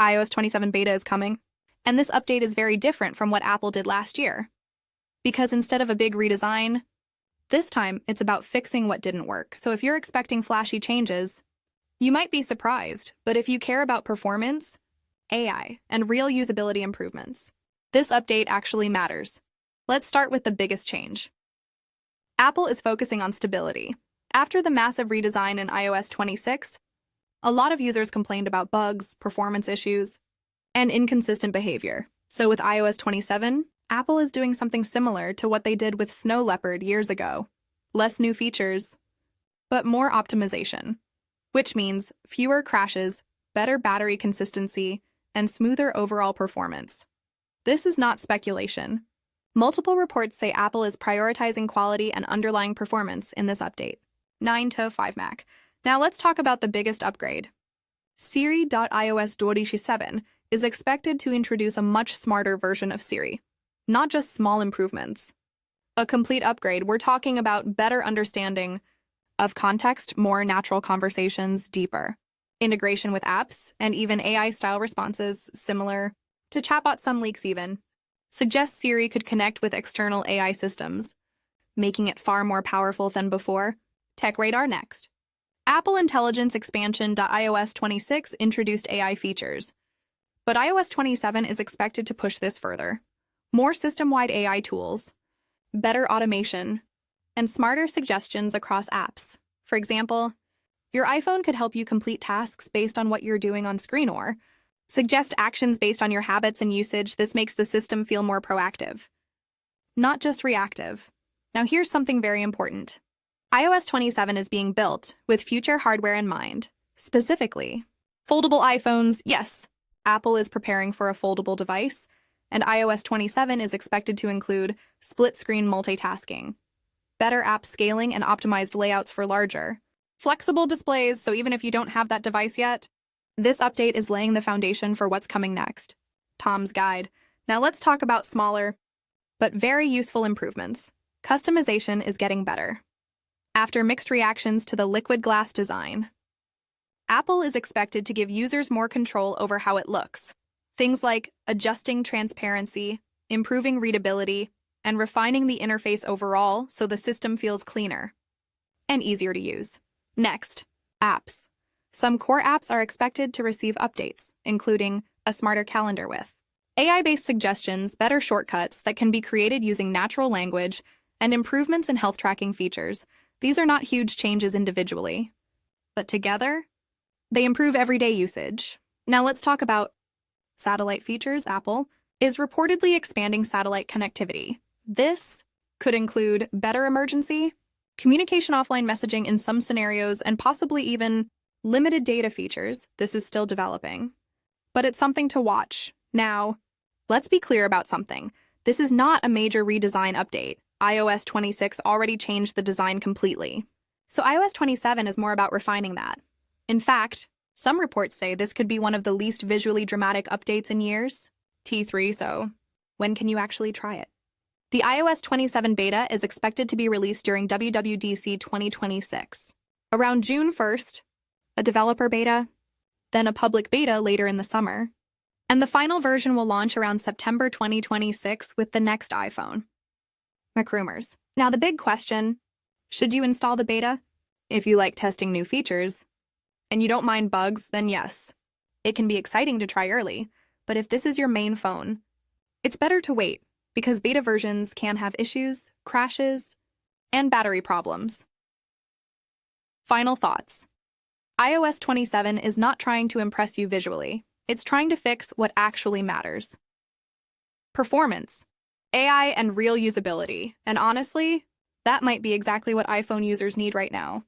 iOS 27 beta is coming, and this update is very different from what Apple did last year. Because instead of a big redesign, this time it's about fixing what didn't work. So if you're expecting flashy changes, you might be surprised, but if you care about performance, AI, and real usability improvements, this update actually matters. Let's start with the biggest change. Apple is focusing on stability. After the massive redesign in iOS 26, a lot of users complained about bugs, performance issues, and inconsistent behavior. So with iOS 27, Apple is doing something similar to what they did with Snow Leopard years ago. Less new features, but more optimization, which means fewer crashes, better battery consistency, and smoother overall performance. This is not speculation. Multiple reports say Apple is prioritizing quality and underlying performance in this update. 9 to 5 Mac. Now let's talk about the biggest upgrade. Siri.iOS 27 is expected to introduce a much smarter version of Siri. Not just small improvements. A complete upgrade. We're talking about better understanding of context, more natural conversations, deeper integration with apps, and even AI-style responses similar to chatbots. Some leaks even suggest Siri could connect with external AI systems, making it far more powerful than before. Tech Radar next. Apple Intelligence Expansion.iOS 26 introduced AI features, but iOS 27 is expected to push this further. More system-wide AI tools, better automation, and smarter suggestions across apps. For example, your iPhone could help you complete tasks based on what you're doing on screen or suggest actions based on your habits and usage. This makes the system feel more proactive, not just reactive. Now here's something very important. iOS 27 is being built with future hardware in mind. Specifically, foldable iPhones. Yes, Apple is preparing for a foldable device, and iOS 27 is expected to include split-screen multitasking, better app scaling, and optimized layouts for larger, flexible displays. So even if you don't have that device yet, this update is laying the foundation for what's coming next. Tom's Guide. Now let's talk about smaller, but very useful improvements. Customization is getting better. After mixed reactions to the liquid glass design, Apple is expected to give users more control over how it looks. Things like adjusting transparency, improving readability, and refining the interface overall so the system feels cleaner and easier to use. Next, apps. Some core apps are expected to receive updates, including a smarter calendar with AI-based suggestions, better shortcuts that can be created using natural language, and improvements in health tracking features. These are not huge changes individually, but together, they improve everyday usage. Now let's talk about satellite features. Apple is reportedly expanding satellite connectivity. This could include better emergency, communication, offline messaging in some scenarios, and possibly even limited data features. This is still developing, but it's something to watch. Now, let's be clear about something. This is not a major redesign update. iOS 26 already changed the design completely. So iOS 27 is more about refining that. In fact, some reports say this could be one of the least visually dramatic updates in years. T3, so when can you actually try it? The iOS 27 beta is expected to be released during WWDC 2026. Around June 1st, a developer beta, then a public beta later in the summer, and the final version will launch around September 2026 with the next iPhone. MacRumors. Now the big question, should you install the beta? If you like testing new features, and you don't mind bugs, then yes. It can be exciting to try early, but if this is your main phone, it's better to wait, because beta versions can have issues, crashes, and battery problems. Final thoughts. iOS 27 is not trying to impress you visually. It's trying to fix what actually matters. Performance, AI, and real usability. And honestly, that might be exactly what iPhone users need right now.